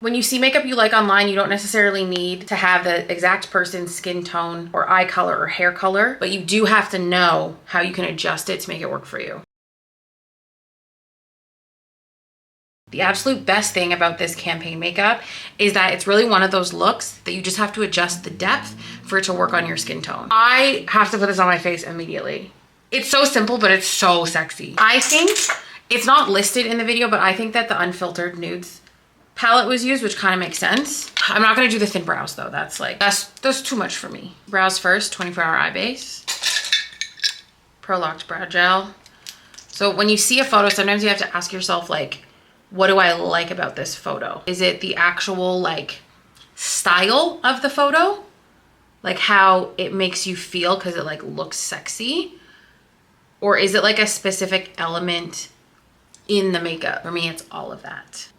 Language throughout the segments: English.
When you see makeup you like online, you don't necessarily need to have the exact person's skin tone or eye color or hair color, but you do have to know how you can adjust it to make it work for you. The absolute best thing about this campaign makeup is that it's really one of those looks that you just have to adjust the depth for it to work on your skin tone. I have to put this on my face immediately. It's so simple, but it's so sexy. I think it's not listed in the video, but I think that the Unfiltered Nudes palette was used, which kind of makes sense. I'm not gonna do the thin brows though. That's too much for me. Brows first, 24-hour eye base. Pro Locked Brow Gel. So when you see a photo, sometimes you have to ask yourself like, what do I like about this photo? Is it the actual like style of the photo? Like how it makes you feel because it like looks sexy? Or is it like a specific element in the makeup? For me, it's all of that.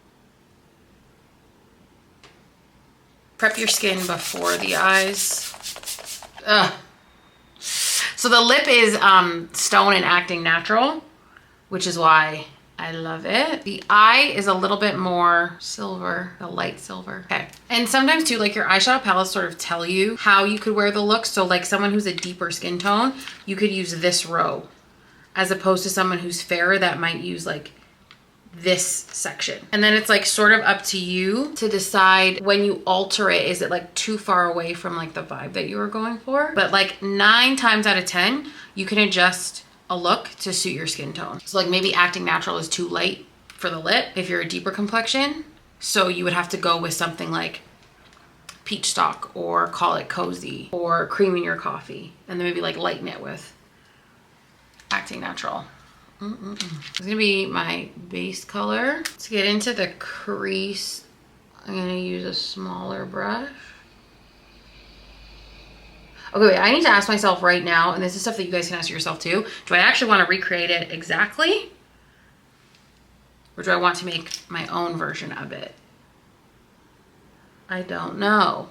Prep your skin before the eyes. Ugh. So the lip is Stone and Acting Natural, which is why I love it. The eye is a little bit more silver, a light silver. Okay. And sometimes too, like your eyeshadow palettes sort of tell you how you could wear the look. So like someone who's a deeper skin tone, you could use this row as opposed to someone who's fairer that might use like this section. And then it's like sort of up to you to decide when you alter it, is it like too far away from like the vibe that you were going for? But like 9 times out of 10, you can adjust a look to suit your skin tone. So like maybe Acting Natural is too light for the lip if you're a deeper complexion. So you would have to go with something like Peach Stock or Call It Cozy or Cream in Your Coffee, and then maybe like lighten it with Acting Natural. It's gonna be my base color. To get into the crease, I'm gonna use a smaller brush. Okay, wait, I need to ask myself right now, and this is stuff that you guys can ask yourself too. Do I actually want to recreate it exactly? Or do I want to make my own version of it? I don't know.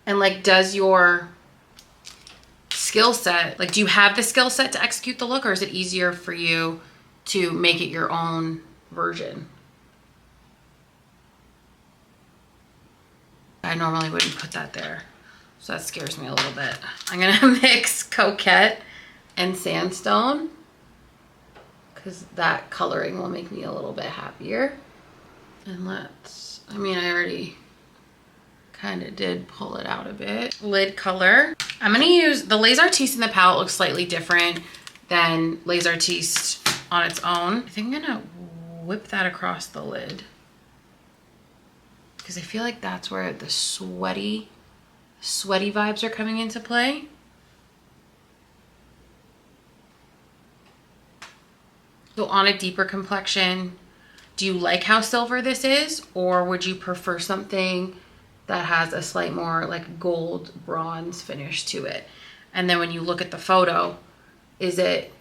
And like, does your skill set, like, do you have the skill set to execute the look, or is it easier for you to make it your own version? I normally wouldn't put that there, so that scares me a little bit. I'm gonna mix Coquette and Sandstone because that coloring will make me a little bit happier. And let's, I mean, I already kind of did pull it out a bit. Lid color. I'm gonna use the Les Artistes in the palette. Looks slightly different than Les Artistes on its own. I think I'm gonna whip that across the lid, because I feel like that's where the sweaty vibes are coming into play. So on a deeper complexion, do you like how silver this is, or would you prefer something that has a slight more like gold bronze finish to it? And then when you look at the photo, is it,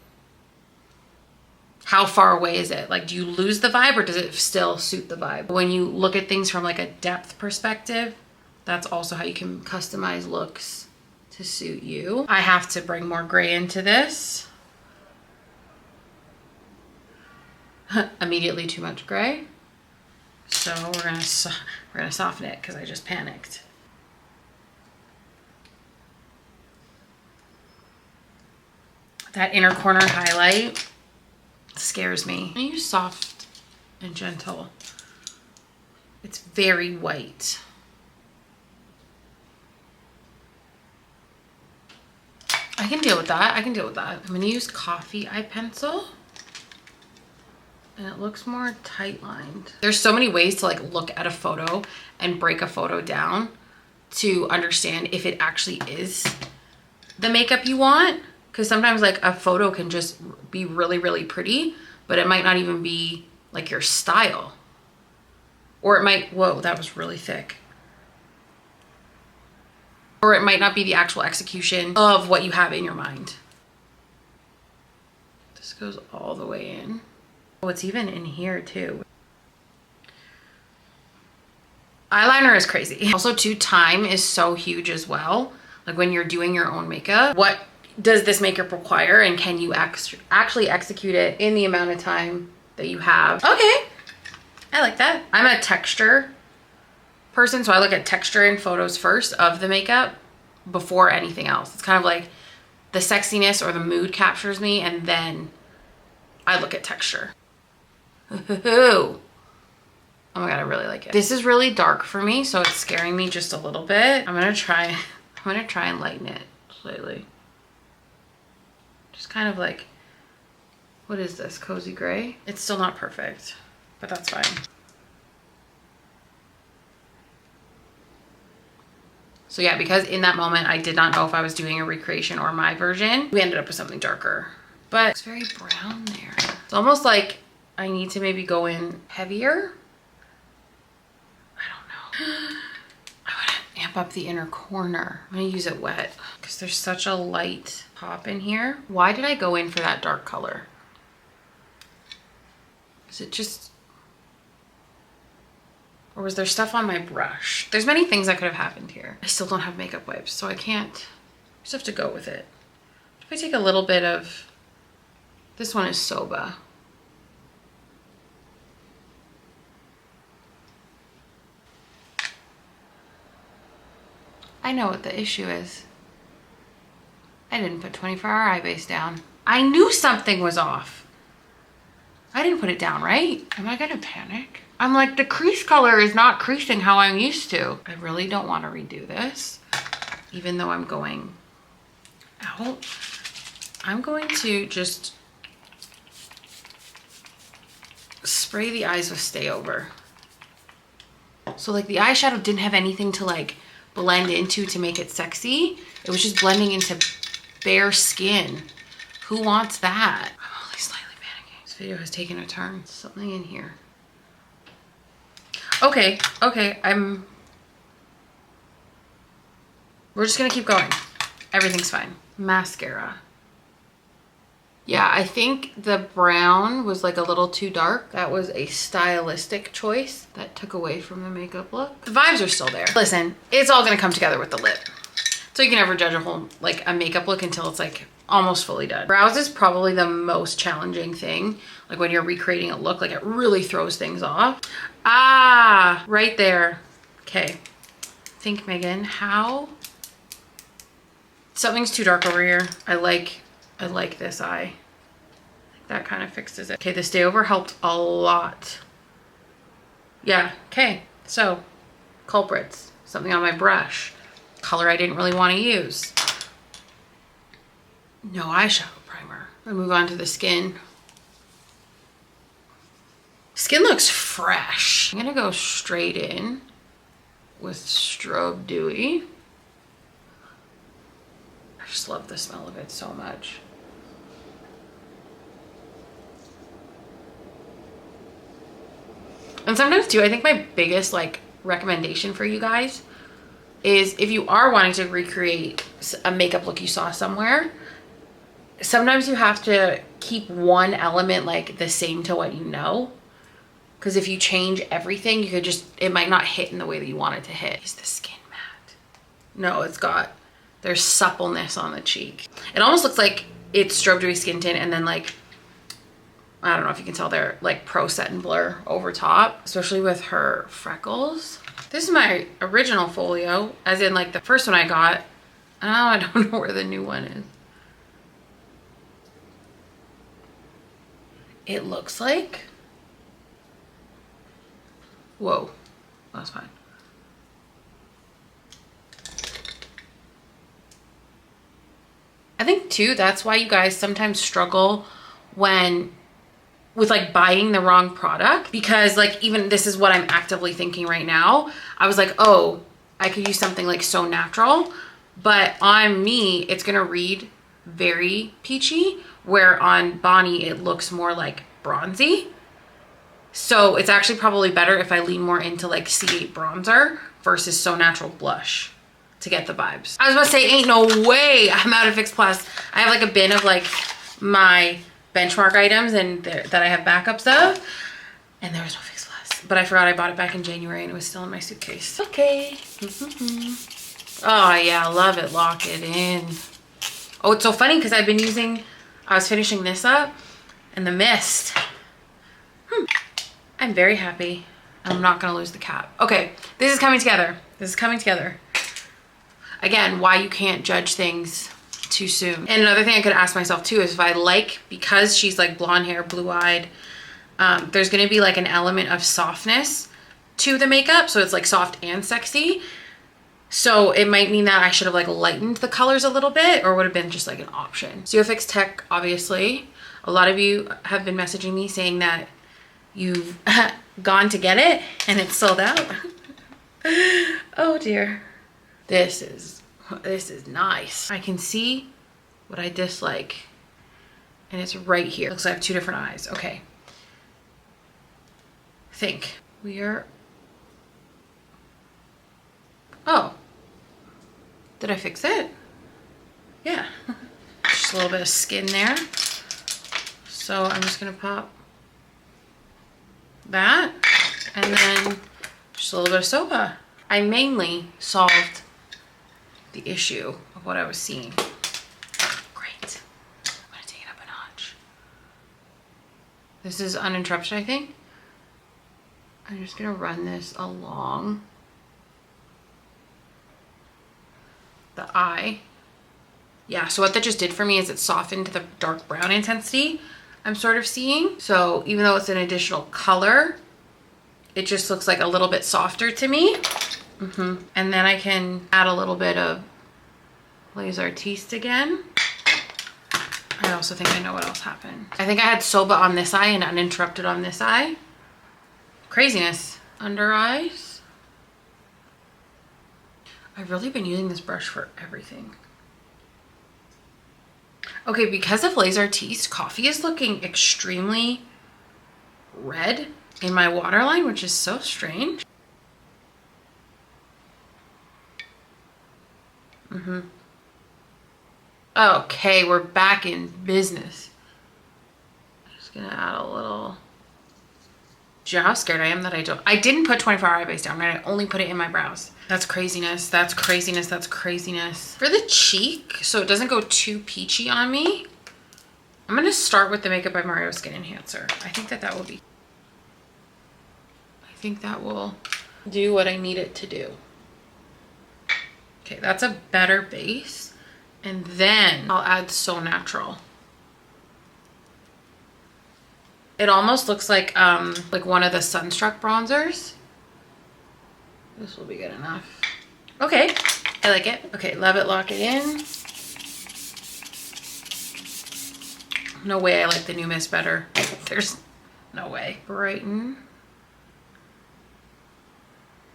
how far away is it? Like, do you lose the vibe, or does it still suit the vibe? When you look at things from like a depth perspective, that's also how you can customize looks to suit you. I have to bring more gray into this. Immediately too much gray. So we're gonna soften it because I just panicked. That inner corner highlight scares me. I use soft and gentle. It's very white. I can deal with that. I can deal with that. I'm gonna use Coffee Eye Pencil, and it looks more tight lined. There's so many ways to like look at a photo and break a photo down to understand if it actually is the makeup you want. Because sometimes like a photo can just be really, really pretty, but it might not even be like your style. Or it might, whoa, that was really thick. Or it might not be the actual execution of what you have in your mind. This goes all the way in. Oh, it's even in here too. Eyeliner is crazy. Also too, time is so huge as well. Like when you're doing your own makeup, what does this makeup require, and can you actually execute it in the amount of time that you have? Okay, I like that. I'm a texture person, so I look at texture in photos first of the makeup before anything else. It's kind of like the sexiness or the mood captures me, and then I look at texture. Ooh. Oh my God, I really like it. This is really dark for me, so it's scaring me just a little bit. I'm gonna try and lighten it slightly. Just kind of like, what is this, cozy gray? It's still not perfect, but that's fine. So yeah, because in that moment, I did not know if I was doing a recreation or my version, we ended up with something darker, but it's very brown there. It's almost like I need to maybe go in heavier. I don't know. I want to amp up the inner corner. I'm gonna use it wet because there's such a light pop in here. Why did I go in for that dark color? Is it just, or was there stuff on my brush? There's many things that could have happened here. I still don't have makeup wipes, so I can't, I just have to go with it. If I take a little bit of, this one is Soba. I know what the issue is. I didn't put 24-hour eye base down. I knew something was off. I didn't put it down right. Am I gonna panic? I'm like, the crease color is not creasing how I'm used to. I really don't want to redo this, even though I'm going out. I'm going to just spray the eyes with Stay Over. So like the eyeshadow didn't have anything to like blend into to make it sexy. It was just blending into bare skin. Who wants that? I'm only slightly panicking. This video has taken a turn. Something in here. Okay, we're just gonna keep going. Everything's fine. Mascara. Yeah, I think the brown was like a little too dark. That was a stylistic choice that took away from the makeup look. The vibes are still there. Listen, it's all gonna come together with the lip. So you can never judge a whole, like a makeup look until it's like almost fully done. Brows is probably the most challenging thing. Like when you're recreating a look, like it really throws things off. Ah, right there. Okay. Think, Megan, how? Something's too dark over here. I like this eye. That kind of fixes it. Okay, the Stay Over helped a lot. Yeah, okay. So, culprits. Something on my brush. Color I didn't really want to use. No eyeshadow primer. I'll move on to the skin. Skin looks fresh. I'm gonna go straight in with Strobe Dewy. I just love the smell of it so much. And sometimes too, I think my biggest like recommendation for you guys is if you are wanting to recreate a makeup look you saw somewhere, sometimes you have to keep one element like the same to what you know. Because if you change everything, you could just, it might not hit in the way that you want it to hit. Is the skin matte? No, there's suppleness on the cheek. It almost looks like it's Strobe Dewy Skin Tint and then like, I don't know if you can tell they're like Pro Set and Blur over top, especially with her freckles. This is my original folio, as in like the first one I got. Oh, I don't know where the new one is. It looks like, whoa, that's fine. I think too, that's why you guys sometimes struggle with like buying the wrong product, because like even this is what I'm actively thinking right now. I was like, oh, I could use something like So Natural, but on me, it's gonna read very peachy, where on Bonnie, it looks more like bronzy. So it's actually probably better if I lean more into like C8 bronzer versus So Natural blush to get the vibes. I was about to say, ain't no way I'm out of Fix Plus. I have like a bin of like my benchmark items and that I have backups of, and there was no Fix Plus. But I forgot I bought it back in January and it was still in my suitcase. Okay. Oh yeah, I love it. Lock it in. Oh, it's so funny because I was finishing this up and the mist. I'm very happy. I'm not gonna lose the cap. Okay, this is coming together. This is coming together. Again, why you can't judge things too soon. And another thing I could ask myself too is if I like, because she's like blonde hair, blue-eyed, there's gonna be like an element of softness to the makeup. So it's like soft and sexy. So it might mean that I should have like lightened the colors a little bit, or would have been just like an option. SKOOL Tech, obviously. A lot of you have been messaging me saying that you've gone to get it and it's sold out. Oh dear. This is nice. I can see what I dislike and it's right here. Looks like I have two different eyes. Okay. Think. We are, oh, did I fix it? Yeah. Just a little bit of skin there. So I'm just gonna pop that and then just a little bit of soda. I mainly solved the issue of what I was seeing. Great. I'm gonna take it up a notch. This is Uninterrupted, I think. I'm just gonna run this along the eye. Yeah, so what that just did for me is it softened the dark brown intensity I'm sort of seeing. So even though it's an additional color, it just looks like a little bit softer to me. And then I can add a little bit of Les Artistes again. I also think I know what else happened. I think I had Soba on this eye and Uninterrupted on this eye. Craziness. Under eyes. I've really been using this brush for everything. Okay, because of Les Artistes, coffee is looking extremely red in my waterline, which is so strange. Okay, we're back in business. I'm just gonna add a little. Do you know how scared I am that I didn't put 24-hour eye base down, right? I only put it in my brows. That's craziness. That's craziness. That's craziness. For the cheek, so it doesn't go too peachy on me, I'm gonna start with the Makeup by Mario Skin Enhancer. I think that will be, I think that will do what I need it to do. Okay, that's a better base. And then I'll add So Natural. It almost looks like one of the Sunstruck bronzers. This will be good enough. Okay, I like it. Okay, Love It, Lock It In. No way I like the new Mist better. There's no way. Brighten.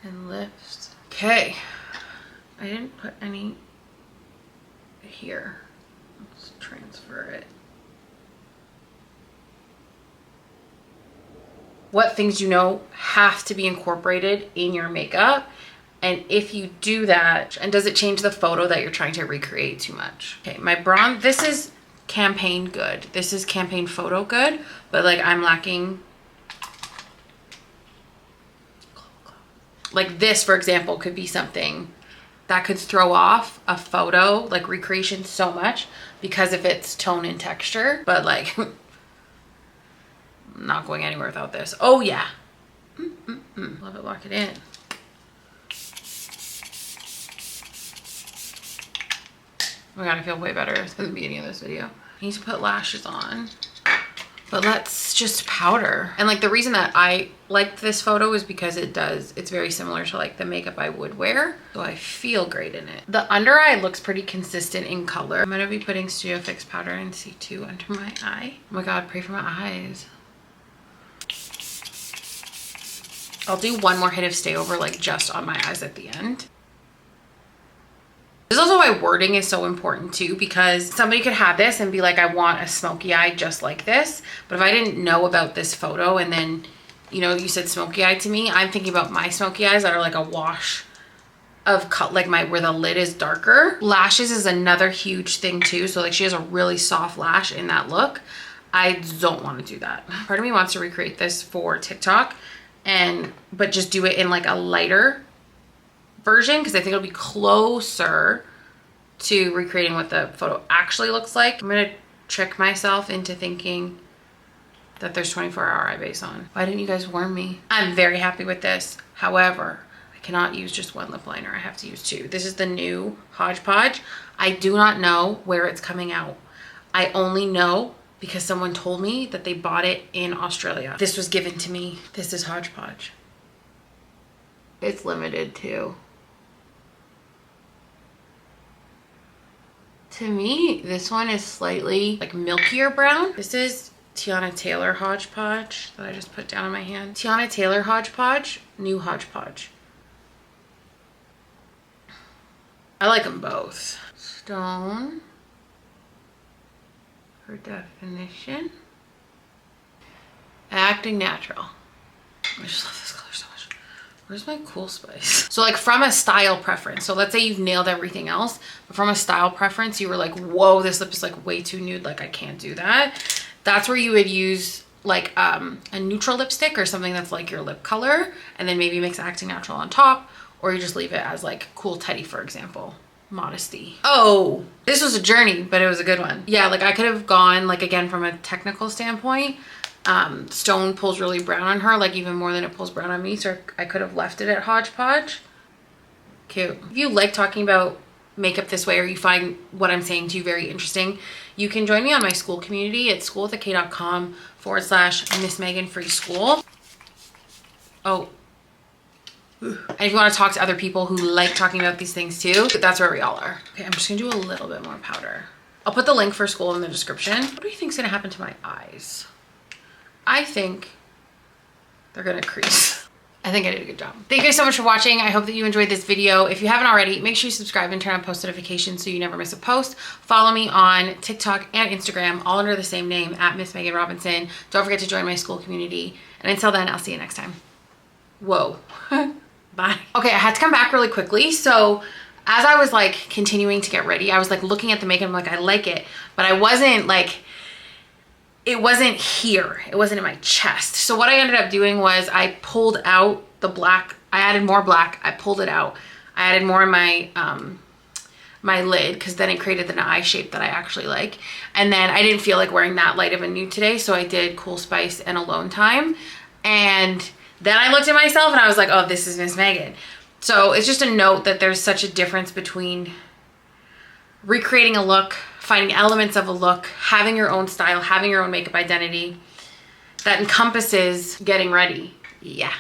And lift. Okay. I didn't put any here. Let's transfer it. What things you know have to be incorporated in your makeup, and if you do that, and does it change the photo that you're trying to recreate too much? Okay, my bronze, this is campaign good. This is campaign photo good, but like I'm lacking. Like this, for example, could be something that could throw off a photo, like recreation so much because of its tone and texture, but like I'm not going anywhere without this. Oh yeah. Love It, Lock It In. Oh my god, I feel way better at the beginning of this video. I need to put lashes on. But let's just powder. And like the reason that I liked this photo is because it's very similar to like the makeup I would wear. So I feel great in it. The under eye looks pretty consistent in color. I'm gonna be putting Studio Fix powder in C2 under my eye. Oh my god, pray for my eyes. I'll do one more hit of Stay Over, like just on my eyes at the end. This is also why wording is so important too, because somebody could have this and be like, I want a smoky eye just like this. But if I didn't know about this photo and then, you know, you said smoky eye to me, I'm thinking about my smoky eyes that are like a wash of cut, like where the lid is darker. Lashes is another huge thing too. So like she has a really soft lash in that look. I don't want to do that. Part of me wants to recreate this for TikTok, but just do it in like a lighter version because I think it'll be closer to recreating what the photo actually looks like. I'm gonna trick myself into thinking that there's 24-hour eye base on. Why didn't you guys warn me? I'm very happy with this. However, I cannot use just one lip liner. I have to use two. This is the new Hodgepodge. I do not know where it's coming out. I only know because someone told me that they bought it in Australia. This was given to me. This is Hodgepodge. It's limited too. To me, this one is slightly like milkier brown. This is Tiana Taylor Hodgepodge that I just put down in my hand. Tiana Taylor Hodgepodge, new Hodgepodge. I like them both. Stone for definition. Acting Natural. I just love this color so much. Where's my Cool Spice? So like from a style preference, so let's say you've nailed everything else, but from a style preference, you were like, whoa, this lip is like way too nude. Like I can't do that. That's where you would use like a neutral lipstick or something that's like your lip color, and then maybe mix Acting Natural on top, or you just leave it as like Cool Teddy, for example. Modesty. Oh, this was a journey, but it was a good one. Yeah, like I could have gone like, again, from a technical standpoint, Stone pulls really brown on her, like even more than it pulls brown on me, so I could have left it at Hodgepodge. Cute. If you like talking about makeup this way, or you find what I'm saying to you very interesting, you can join me on my SKOOL community at skoolwithak.com/Miss Megan Free School. Oh, and if you want to talk to other people who like talking about these things too, that's where we all are. Okay, I'm just gonna do a little bit more powder. I'll put the link for SKOOL in the description. What do you think is gonna happen to my eyes? I think they're gonna crease. I think I did a good job. Thank you guys so much for watching. I hope that you enjoyed this video. If you haven't already, make sure you subscribe and turn on post notifications so you never miss a post. Follow me on TikTok and Instagram, all under the same name, at Miss Megan Robinson. Don't forget to join my SKOOL community. And until then, I'll see you next time. Whoa. Bye. Okay, I had to come back really quickly. So as I was like continuing to get ready, I was like looking at the makeup, I'm like, I like it, but I wasn't like, it wasn't here. It wasn't in my chest. So what I ended up doing was I pulled out the black. I added more black. I pulled it out. I added more in my my lid, because then it created the eye shape that I actually like. And then I didn't feel like wearing that light of a nude today, so I did Cool Spice and Alone Time. And then I looked at myself and I was like, oh, this is Miss Megan. So it's just a note that there's such a difference between recreating a look, finding elements of a look, having your own style, having your own makeup identity that encompasses getting ready. Yeah.